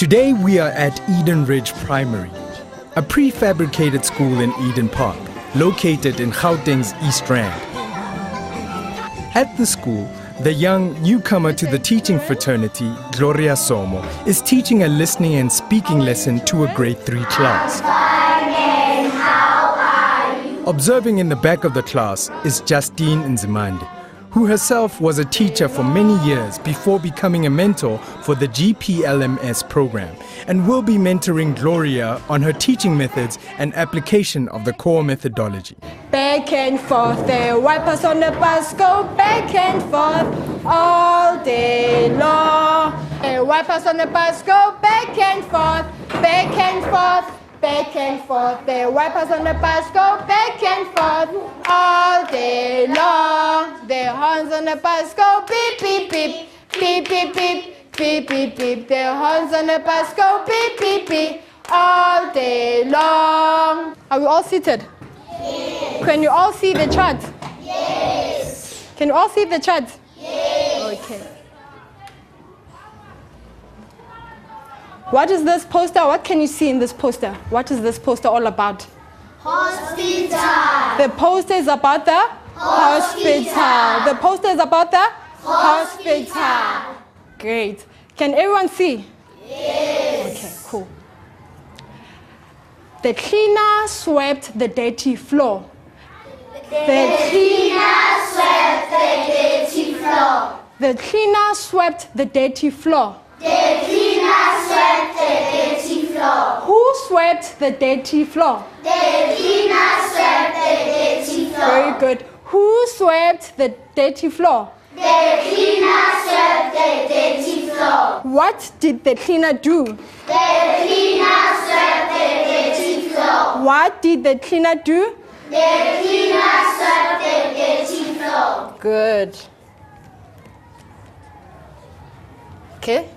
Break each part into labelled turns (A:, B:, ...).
A: Today we are at Eden Ridge Primary, a prefabricated school in Eden Park, located in Gauteng's East Rand. At the school, the young newcomer to the teaching fraternity, Gloria Somo, is teaching a listening and speaking lesson to a grade 3 class. Observing in the back of the class is Justine Nzimande, who herself was a teacher for many years before becoming a mentor for the GPLMS program, and will be mentoring Gloria on her teaching methods and application of the core methodology.
B: Back and forth, the wipers on the bus go back and forth all day long. The wipers on the bus go back and forth, back and forth, back and forth. The wipers on the bus go back and forth all day long. The horns on the bus go beep, beep, beep, beep, beep, beep, beep, beep, beep. The horns on the bus go beep, beep, beep all day long. Are we all seated? Yes. Can you all see the chart? Yes. Can you all see the chart? Yes. Okay. What is this poster? What can you see in this poster? What is this poster all about? Hospital. The poster is about the hospital. The poster is about the hospital. Great. Can everyone see? Yes. Okay, cool. The cleaner swept the dirty floor. The cleaner swept the dirty floor. The cleaner swept the dirty floor. The cleaner swept the dirty floor. Who swept the dirty floor? The cleaner swept the dirty floor. Very good. Who swept the dirty floor? The cleaner swept the dirty floor. What did the cleaner do? The cleaner swept the dirty floor. What did the cleaner do? The cleaner swept the dirty floor. Good. Okay.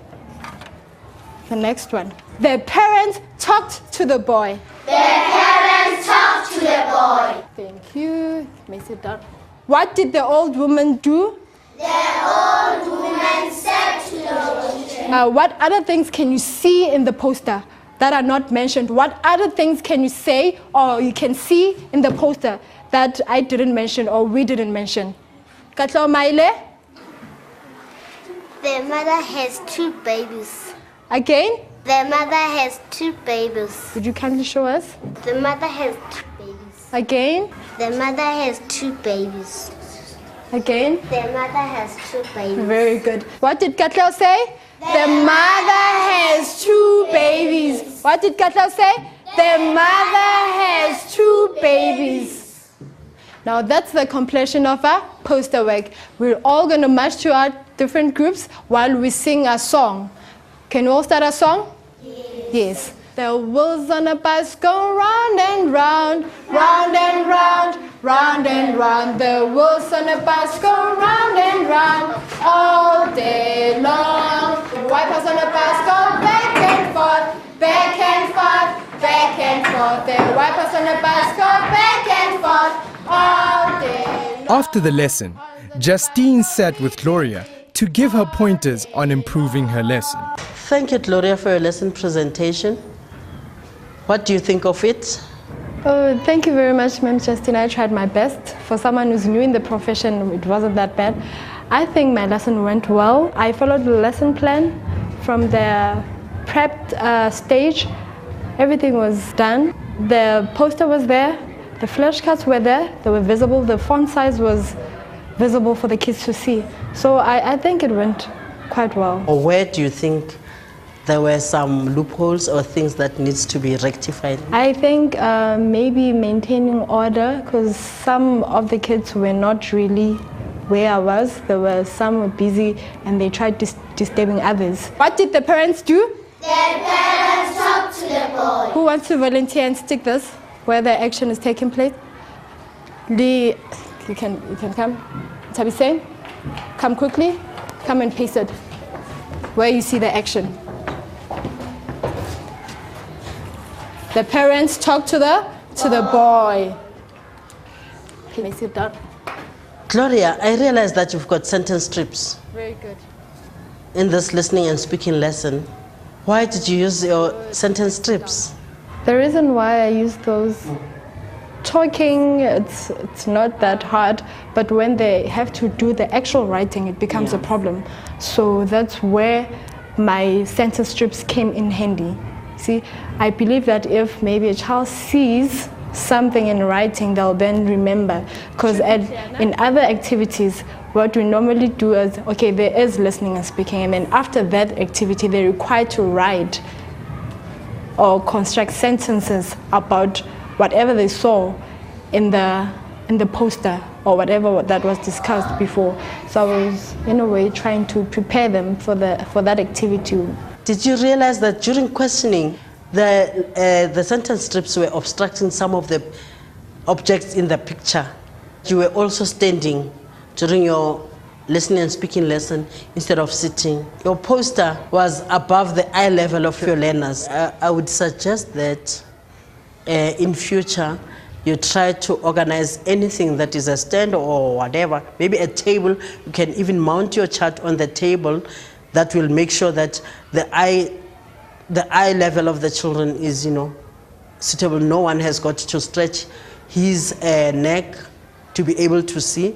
B: The next one. The parents talked to the boy. The parents talked to the boy. Thank you. May sit down. What did the old woman do? The old woman said to the children. What other things can you see in the poster that are not mentioned? What other things can you say or you can see in the poster that I didn't mention or we didn't mention? Katlo Maile?
C: The mother has 2 babies.
B: Again?
C: The mother has 2 babies.
B: Would you kindly show us?
C: The mother has 2 babies.
B: Again?
C: The mother has 2 babies.
B: Again?
C: The mother has 2 babies.
B: Very good. What did Katlo say? The mother has 2 babies. What did Katlo say? The mother has 2 babies. Now that's the completion of our poster work. We're all going to march to our different groups while we sing a song. Can you all start a song? Yes. The wheels on a bus go round and round, round and round, round and round. The wheels on a bus go round and round all day long. The wipers on a bus go back and forth, back and forth, back and forth. The wipers on a bus go back and forth all day long.
A: After the lesson, Justine sat with Gloria to give her pointers on improving her lesson.
D: Thank you, Gloria, for your lesson presentation. What do you think of it?
B: Oh, thank you very much, Ma'am Justine. I tried my best. For someone who's new in the profession, it wasn't that bad. I think my lesson went well. I followed the lesson plan from the prepped stage. Everything was done. The poster was there. The flashcards were there. They were visible. The font size was visible for the kids to see. So I think it went quite well.
D: Or where do you think there were some loopholes or things that needs to be rectified?
B: I think maybe maintaining order, because some of the kids were not really where I was. There were some were busy and they tried disturbing others. What did the parents do?
C: The parents talked to the boy.
B: Who wants to volunteer and stick this where the action is taking place? Lee, you can come. Tabise, come quickly. Come and paste it where you see the action. The parents talk to the boy. Please sit down.
D: Gloria, I realize that you've got sentence strips
B: Very good.
D: in this listening and speaking lesson. Why did you use your sentence strips?
B: The reason why I use those, talking, it's not that hard, but when they have to do the actual writing, it becomes a problem. So that's where my sentence strips came in handy. See, I believe that if maybe a child sees something in writing, they'll then remember. Because in other activities, what we normally do is, okay, there is listening and speaking, and then after that activity, they're required to write or construct sentences about whatever they saw in the poster or whatever that was discussed before. So I was, in a way, trying to prepare them for that activity.
D: Did you realize that during questioning, the sentence strips were obstructing some of the objects in the picture? You were also standing during your listening and speaking lesson instead of sitting. Your poster was above the eye level of your learners. I would suggest that in future you try to organize anything that is a stand or whatever, maybe a table. You can even mount your chart on the table. That will make sure that the eye level of the children is, suitable. No one has got to stretch his neck to be able to see.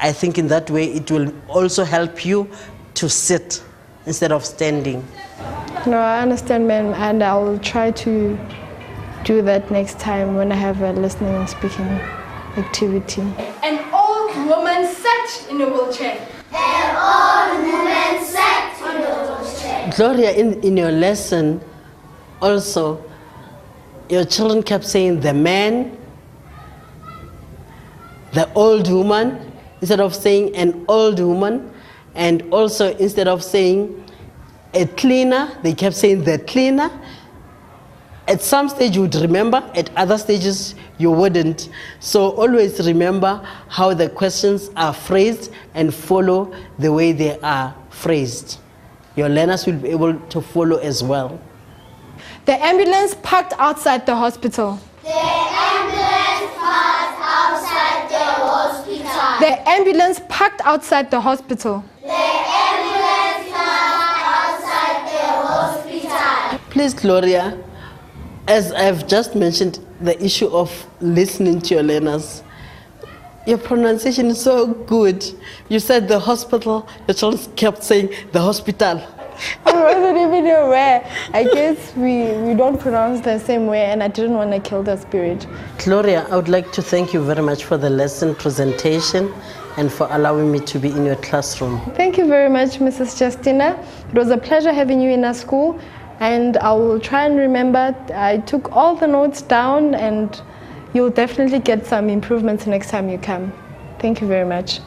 D: I think in that way it will also help you to sit instead of standing.
B: No, I understand, ma'am, and I will try to do that next time when I have a listening and speaking activity. An old woman sat in a wheelchair.
C: An old woman sat in a wheelchair.
D: Gloria, in your lesson also, your children kept saying the man, the old woman, instead of saying an old woman, and also instead of saying a cleaner, they kept saying the cleaner. At some stage you would remember, at other stages you wouldn't. So always remember how the questions are phrased and follow the way they are phrased. Your learners will be able to follow as well.
B: The ambulance parked outside the hospital.
C: The ambulance parked outside the hospital.
B: The ambulance parked outside the hospital.
C: The ambulance parked outside the hospital.
D: Please, Gloria, as I've just mentioned, the issue of listening to your learners, your pronunciation is so good. You said the hospital, your children kept saying the hospital.
B: I wasn't even aware. I guess we don't pronounce the same way, and I didn't want to kill the spirit.
D: Gloria, I would like to thank you very much for the lesson presentation and for allowing me to be in your classroom.
B: Thank you very much, Mrs. Justina. It was a pleasure having you in our school, and I will try and remember. I took all the notes down, and you'll definitely get some improvements next time you come. Thank you very much.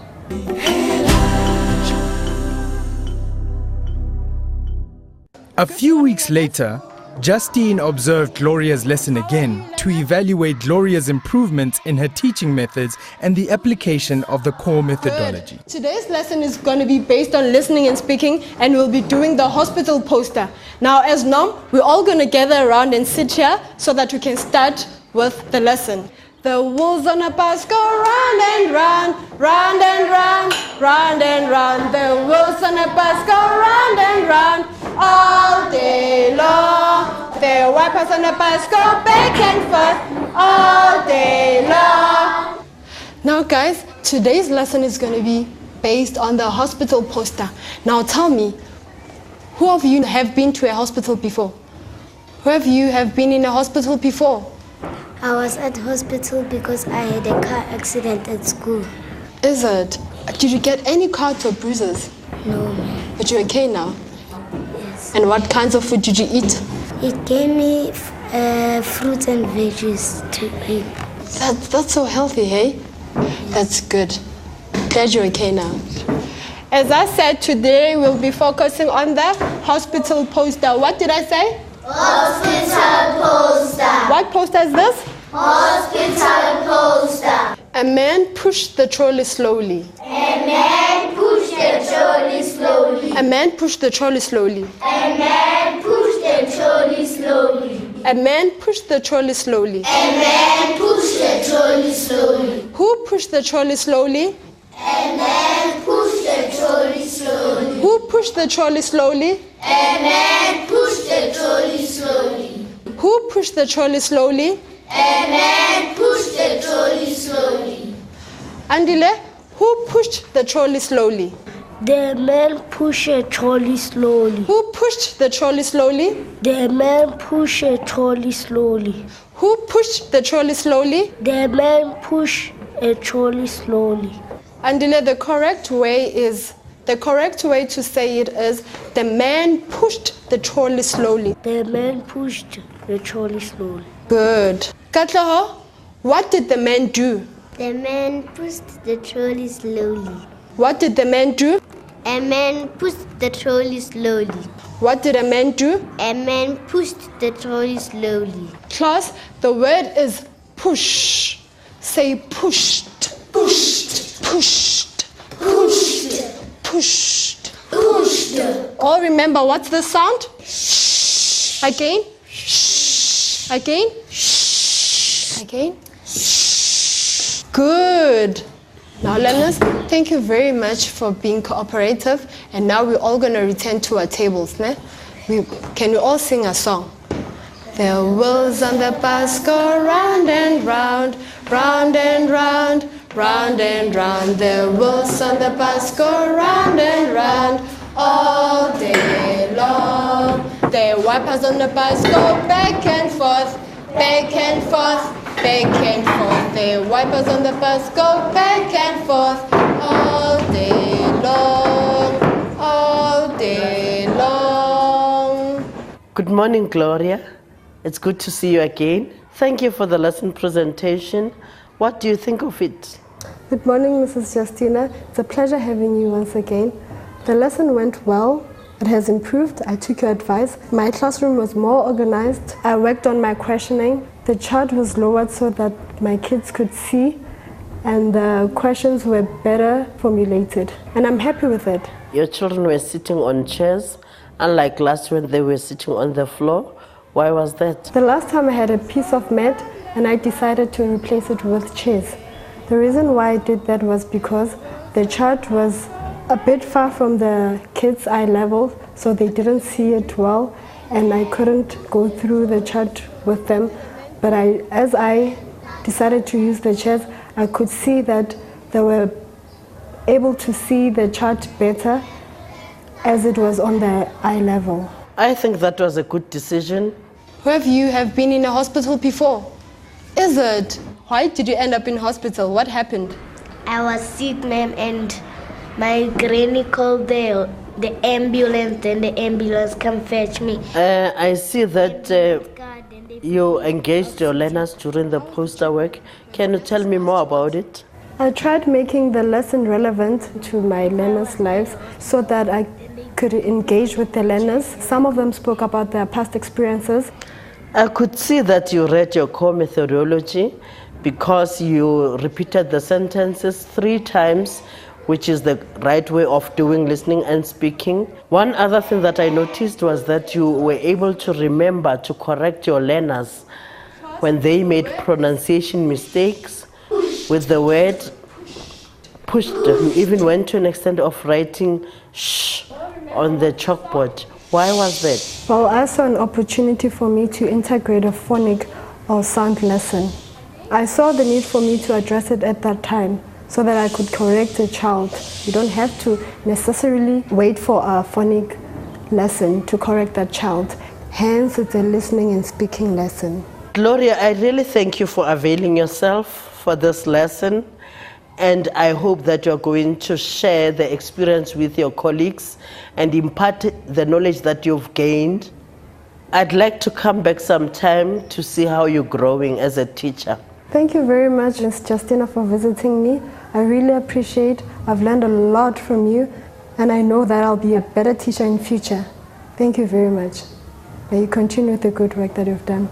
A: A few weeks later, Justine observed Gloria's lesson again to evaluate Gloria's improvements in her teaching methods and the application of the core methodology.
B: Today's lesson is going to be based on listening and speaking, and we'll be doing the hospital poster. Now, as norm, we're all going to gather around and sit here so that we can start with the lesson. The wheels on a bus go round and round, round and round, round and round. The wheels on a bus go round and round all day long. The wipers on the bus go back and forth all day long. Now guys, today's lesson is going to be based on the hospital poster. Now tell me, who of you have been to a hospital before? Who of you have been in a hospital before?
C: I was at hospital because I had a car accident at school.
B: Is it? Did you get any cuts or bruises?
C: No, ma'am.
B: But you're okay now?
C: Yes.
B: And what kinds of food did you eat?
C: It gave me fruits and veggies to eat.
B: That's so healthy, hey? That's good. Glad you're okay now. As I said, today we'll be focusing on the hospital poster. What did I say?
C: Hospital poster.
B: What poster is this?
C: Hospital poster.
B: A man pushed the trolley slowly.
C: A man pushed the trolley slowly.
B: A man pushed the trolley slowly.
C: A man pushed the trolley slowly.
B: A man pushed the trolley slowly.
C: A man pushed the trolley slowly.
B: Who pushed the trolley slowly?
C: A man pushed the trolley slowly.
B: Who pushed the trolley slowly?
E: A man pushed the trolley slowly.
B: Who pushed the trolley slowly?
E: A man pushed the trolley slowly.
B: Andile, who pushed the trolley slowly?
C: The man pushed a trolley slowly.
B: Who pushed the trolley slowly?
C: The man pushed a trolley slowly.
B: Who pushed the trolley slowly?
C: The man pushed a trolley slowly.
B: Andile, the correct way to say it is the man pushed the trolley slowly.
C: The man pushed the trolley slowly.
B: Good. Katlaho, what did the man do?
C: The man pushed the trolley slowly.
B: What did the man do?
C: A man pushed the trolley slowly.
B: What did a man do?
C: A man pushed the trolley slowly.
B: Class, the word is push. Say pushed, pushed, pushed, pushed, pushed, pushed. All remember what's the sound? Shh. Again. Shh. Again. Shh. Again. Shh. Good. Now learners, thank you very much for being cooperative, and now we're all going to return to our tables. Can we all sing a song? The wheels on the bus go round and round, round and round, round and round. The wheels on the bus go round and round all day long. The wipers on the bus go back and forth, back and forth, back and forth. The wipers on the bus go back and forth all day long, all day long.
D: Good morning, Gloria. It's good to see you again. Thank you for the lesson presentation. What do you think of it?
F: Good morning, Mrs. Justina. It's a pleasure having you once again. The lesson went well. It has improved. I took your advice. My classroom was more organized. I worked on my questioning. The chart was lowered so that my kids could see, and the questions were better formulated. And I'm happy with it.
D: Your children were sitting on chairs, unlike last when they were sitting on the floor. Why was that?
F: The last time I had a piece of mat and I decided to replace it with chairs. The reason why I did that was because the chart was a bit far from the kids' eye level, so they didn't see it well, and I couldn't go through the chart with them. But as I decided to use the chairs, I could see that they were able to see the chart better as it was on their eye level.
D: I think that was a good decision.
B: Who of you have been in a hospital before? Is it? Why did you end up in hospital? What happened?
C: I was sick, ma'am, and my granny called the ambulance, then the ambulance come fetch me.
D: I see that you engaged your learners during the poster work. Can you tell me more about it?
F: I tried making the lesson relevant to my learners' lives so that I could engage with the learners. Some of them spoke about their past experiences.
D: I could see that you read your core methodology because you repeated the sentences 3 times, which is the right way of doing listening and speaking. One other thing that I noticed was that you were able to remember to correct your learners when they made pronunciation mistakes with the word pushed. You even went to an extent of writing shh on the chalkboard. Why was that?
F: Well, I saw an opportunity for me to integrate a phonic or sound lesson. I saw the need for me to address it at that time so that I could correct a child. You don't have to necessarily wait for a phonic lesson to correct that child. Hence, it's a listening and speaking lesson.
D: Gloria, I really thank you for availing yourself for this lesson, and I hope that you're going to share the experience with your colleagues and impart the knowledge that you've gained. I'd like to come back sometime to see how you're growing as a teacher.
F: Thank you very much, Ms. Justina, for visiting me. I really appreciate. I've learned a lot from you, and I know that I'll be a better teacher in future. Thank you very much. May you continue the good work that you've done.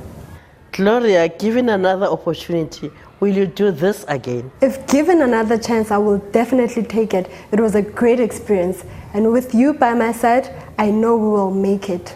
D: Gloria, given another opportunity, will you do this again?
F: If given another chance, I will definitely take it. It was a great experience, and with you by my side, I know we will make it.